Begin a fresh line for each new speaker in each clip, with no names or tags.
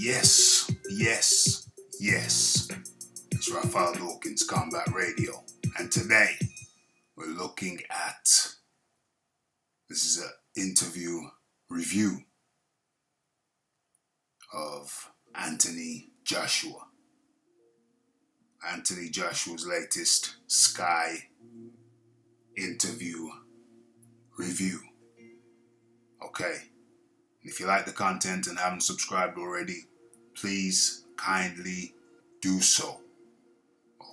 Yes, yes, yes. It's Raphael Dawkins Combat Radio. And today we're looking at, this is an interview review of Anthony Joshua. Anthony Joshua's latest Sky interview review. Okay. If you like the content and haven't subscribed already, please kindly do so.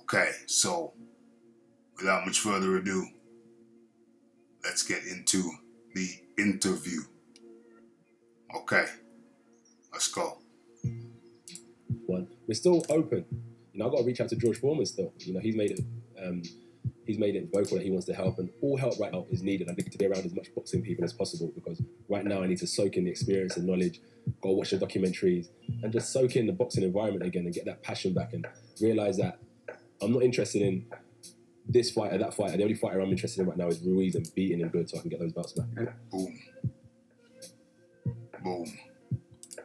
Okay, so without much further ado, let's get into the interview. Okay, let's go.
We're still open. I've got to reach out to George Foreman still. He's made it vocal that he wants to help, and all help right now is needed. I need to be around as much boxing people as possible, because right now I need to soak in the experience and knowledge, go watch the documentaries, and just soak in the boxing environment again and get that passion back and realise that I'm not interested in this fight or that fight. The only fighter I'm interested in right now is Ruiz, and beating him good so I can get those belts back.
Boom. Boom.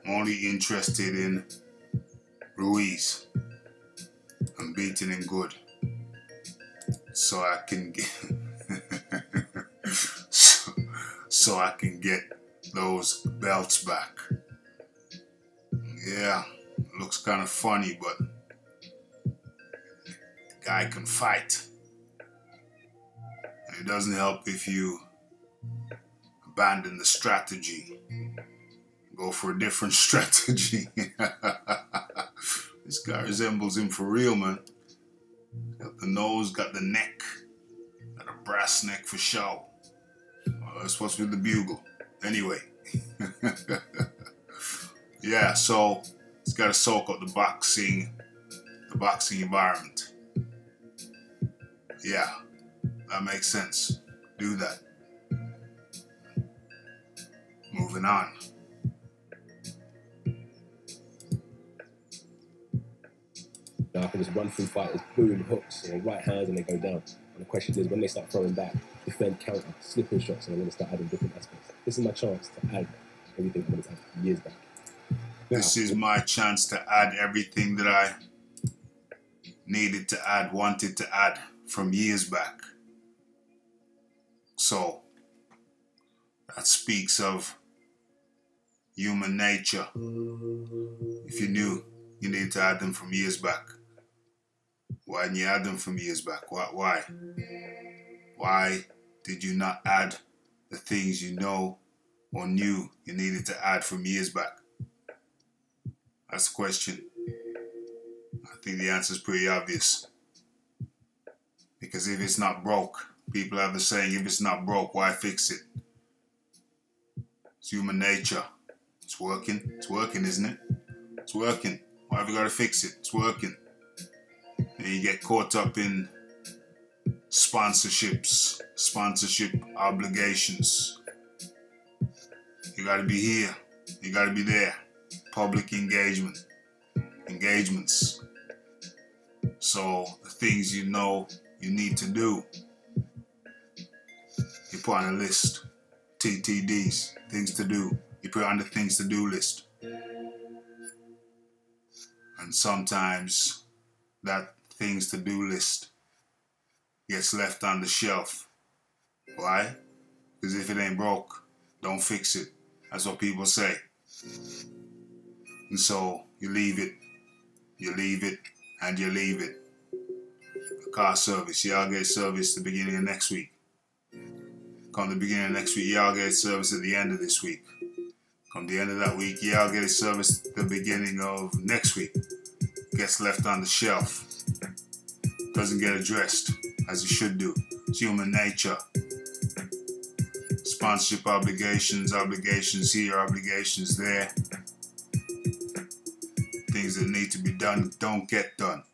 I'm only interested in Ruiz and beating him good, so I can get so I can get those belts back. Yeah, looks kind of funny, but the guy can fight. And it doesn't help if you abandon the strategy, go for a different strategy. This guy resembles him for real, man. Got the nose, got the neck, got a brass neck for show. That's supposed to be the bugle. Anyway. Yeah, so he's got to soak up the boxing environment. Yeah, that makes sense. Do that. Moving on.
Now I can just run through fighters, boom, hooks, right hands, and they go down. And the question is, when they start throwing back, defend, counter, slipping shots, and I'm going to start adding different aspects. This is my chance to add everything I'm going to have years back.
This is my chance to add everything that I needed to add, wanted to add from years back. So, that speaks of human nature. If you knew you needed to add them from years back, why didn't you add them from years back? Why? Why did you not add the things you know or knew you needed to add from years back? That's the question. I think the answer is pretty obvious. Because if it's not broke, people have the saying, if it's not broke, why fix it? It's human nature. It's working. It's working, isn't it? It's working. Why have you got to fix it? It's working. And you get caught up in sponsorship obligations. You got to be here. You got to be there. Public engagements. So the things you know you need to do, you put on a list. TTDs, things to do. You put it on the things to do list. And sometimes that things to do list gets left on the shelf. Why? Because if it ain't broke, don't fix it. That's what people say. And so you leave it, and you leave it. The car service, y'all get service at the beginning of next week. Come the beginning of next week, y'all get service at the end of this week. Come the end of that week, y'all get a service at the beginning of next week. Gets left on the shelf. Doesn't get addressed as it should do. It's human nature. Sponsorship obligations here, obligations there. Things that need to be done don't get done.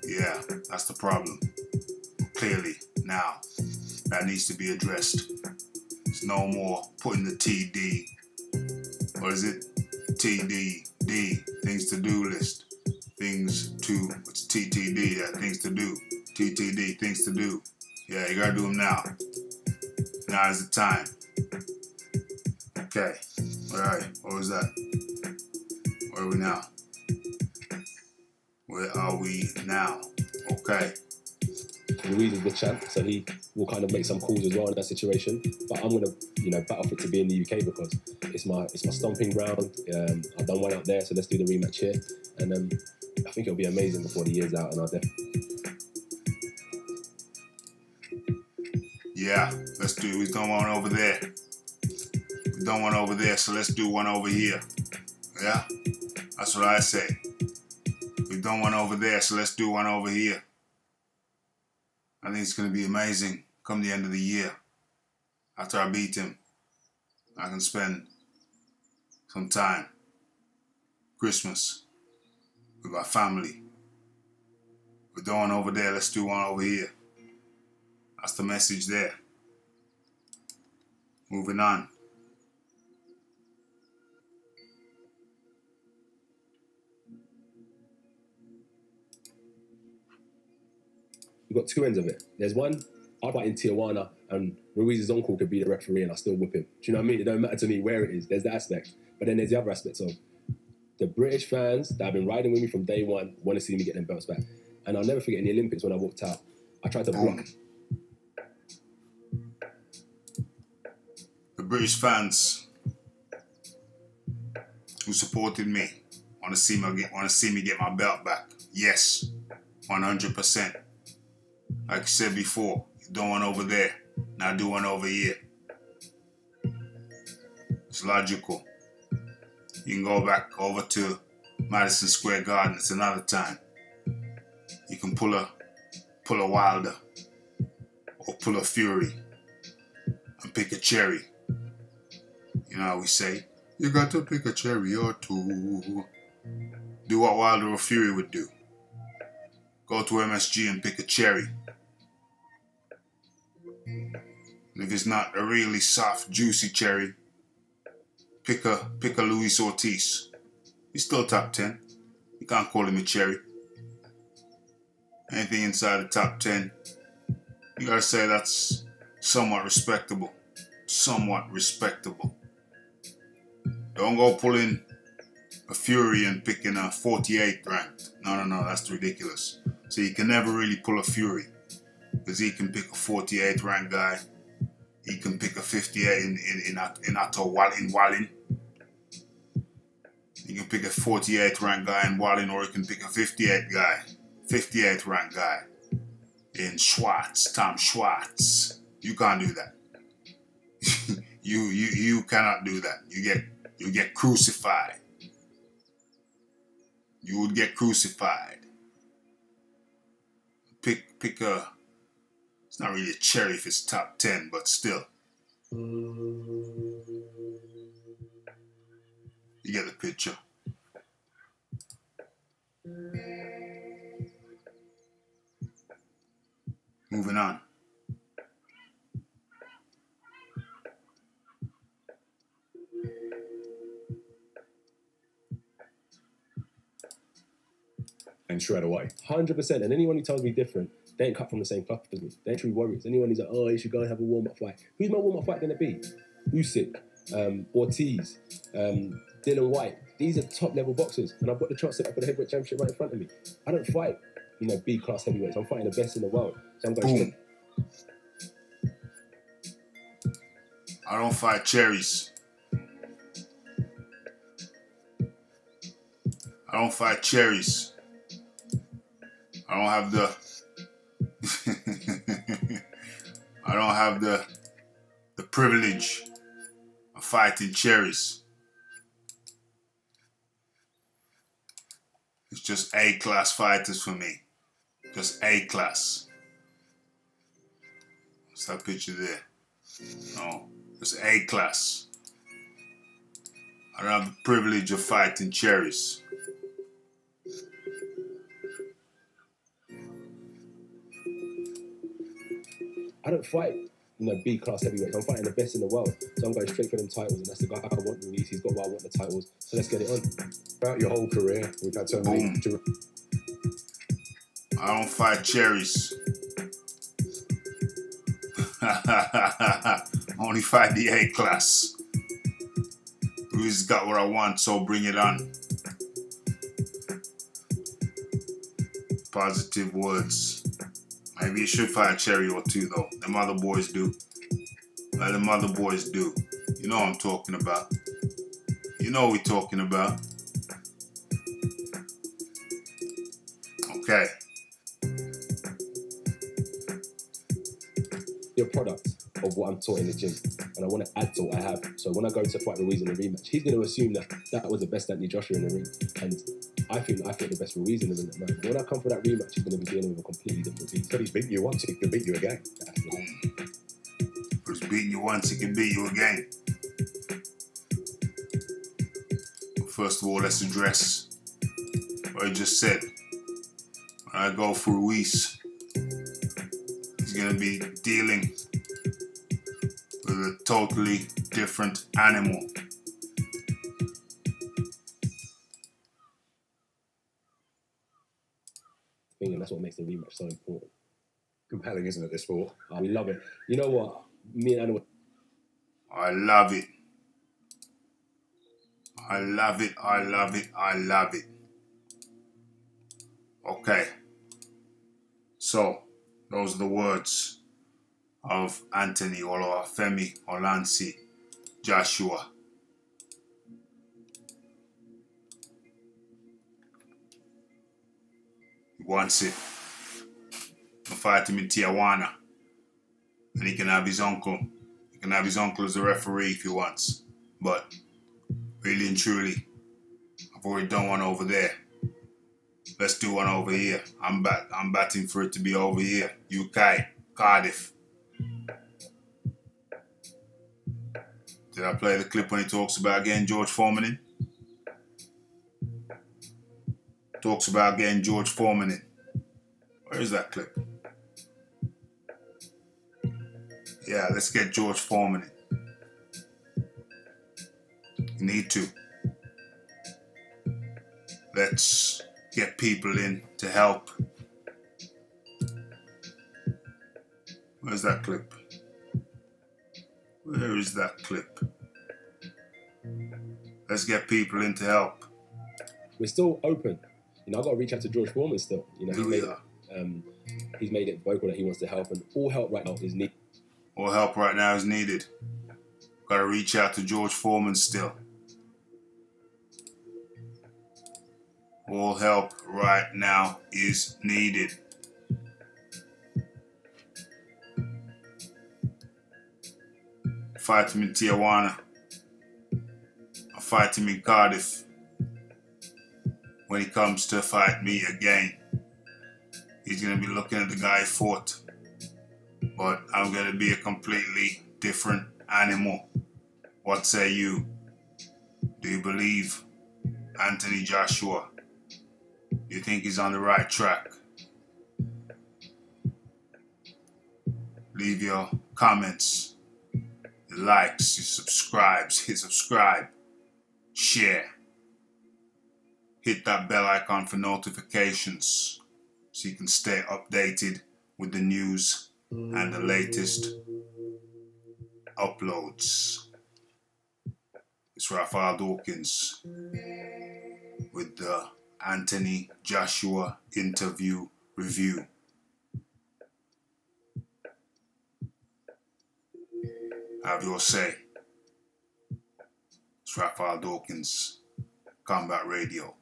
Yeah, that's the problem. Clearly, now, that needs to be addressed. There's no more putting the TD, what is it? TDD, things to do list. It's TTD, yeah, things to do. TTD, things to do. Yeah, you gotta do them now. Now is the time. Okay. Alright, what was that? Where are we now? Where are we now? Okay.
Ruiz is the champ, so he will kind of make some calls as well in that situation. But I'm gonna, battle for it to be in the UK because it's my stomping ground. I've done one out there, so let's do the rematch here. And I think it'll be amazing before the year's out, and I'll definitely.
Yeah, let's do it. We've done one over there. We've done one over there, so let's do one over here. Yeah, that's what I say. We've done one over there, so let's do one over here. I think it's going to be amazing come the end of the year. After I beat him, I can spend some time, Christmas, with my family. We're doing one over there, let's do one over here. That's the message there. Moving on.
You've got two ends of it. There's one, I'd fight in Tijuana and Ruiz's uncle could be the referee and I still whip him. Do you know what I mean? It don't matter to me where it is. There's that aspect. But then there's the other aspect of the British fans that have been riding with me from day one want to see me get them belts back. And I'll never forget in the Olympics when I walked out, I tried to block.
The British fans who supported me want to see me get my belt back. Yes, 100%. Like I said before, you do one over there, now do one over here. It's logical. You can go back over to Madison Square Garden. It's another time. You can pull a Wilder or pull a Fury and pick a cherry. You know how we say, you got to pick a cherry or two. Do what Wilder or Fury would do. Go to MSG and pick a cherry. And if it's not a really soft, juicy cherry, pick a Luis Ortiz. He's still top 10. You can't call him a cherry. Anything inside the top 10, you gotta say that's somewhat respectable. Somewhat respectable. Don't go pulling a Fury and picking a 48th ranked. No, that's ridiculous. So you can never really pull a Fury. Because he can pick a 48th ranked guy. He can pick a 58 in Wallin. He can pick a 48th ranked guy in Wallin, or he can pick a 58th ranked guy in Schwartz, Tom Schwartz. You can't do that. you cannot do that. You get crucified. You would get crucified. Pick a. It's not really a cherry if it's top 10, but still. You get the picture. Moving on.
And shred away. 100%. And anyone who tells me different, they ain't cut from the same cloth as me. They ain't true warriors. Anyone who's like, oh, you should go and have a warm-up fight. Who's my warm-up fight going to be? Usyk, Ortiz, Dylan White. These are top-level boxers. And I've got the chance to fight for the heavyweight championship right in front of me. I don't fight, B-class heavyweights. I'm fighting the best in the world. So I'm going straight.
I don't fight cherries. I don't fight cherries. I don't have the I don't have the privilege of fighting cherries. It's just A-class fighters for me. Just A-class. What's that picture there? No, it's A-class. I don't have the privilege of fighting cherries.
I don't fight, B-class heavyweights. I'm fighting the best in the world. So I'm going straight for them titles, and that's the guy I want Ruiz. He's got what I want, the titles. So let's get it on.
Throughout your whole career, we've had so many...
I don't fight cherries. I only fight the A-class. Ruiz got what I want, so bring it on. Positive words. Maybe you should fire a cherry or two, though. Them other boys do. Like them other boys do. You know what I'm talking about. You know what we're talking about. Okay.
Be a product of what I'm taught in the gym, and I want to add to what I have. So when I go to fight Ruiz in the rematch, he's going to assume that that was the best Anthony Joshua in the ring, and I think the best Ruiz in the ring. Man, when I come for that rematch, he's going to be dealing with a completely different beast.
But he's beaten you once, he can beat you again.
Boom. If he's beating you once, he can beat you again. First of all, let's address what I just said. When I go for Ruiz, he's going to be dealing with a totally different animal.
And that's what makes the rematch so important.
Compelling, isn't it, this sport?
Oh, we love it. You know what? Me and Anna.
I love it. I love it. I love it. I love it. Okay. So, those are the words of Anthony Femi Olansi Joshua. He wants it. He'll fight him in Tijuana. And he can have his uncle. He can have his uncle as a referee if he wants. But really and truly, I've already done one over there. Let's do one over here. I'm batting for it to be over here. UK, Cardiff. Did I play the clip when he talks about getting George Foreman in? Talks about getting George Foreman in. Where is that clip? Yeah, let's get George Foreman in. You need to. Let's get people in to help. Where's that clip? Where is that clip? Let's get people in to help.
We're still open. You know, I've got to reach out to George Foreman still. You know, he's made it vocal that he wants to help, and all help right now is needed.
All help right now is needed. Got to reach out to George Foreman still. All help right now is needed. Fight him in Tijuana. I'll fight him in Cardiff. When he comes to fight me again, he's going to be looking at the guy he fought. But I'm going to be a completely different animal. What say you? Do you believe Anthony Joshua? Do you think he's on the right track? Leave your comments, your likes, your subscribes, hit subscribe, share. Hit that bell icon for notifications so you can stay updated with the news and the latest uploads. It's Raphael Dawkins with the Anthony Joshua interview review. Have your say. It's Raphael Dawkins, Combat Radio.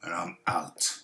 And I'm out.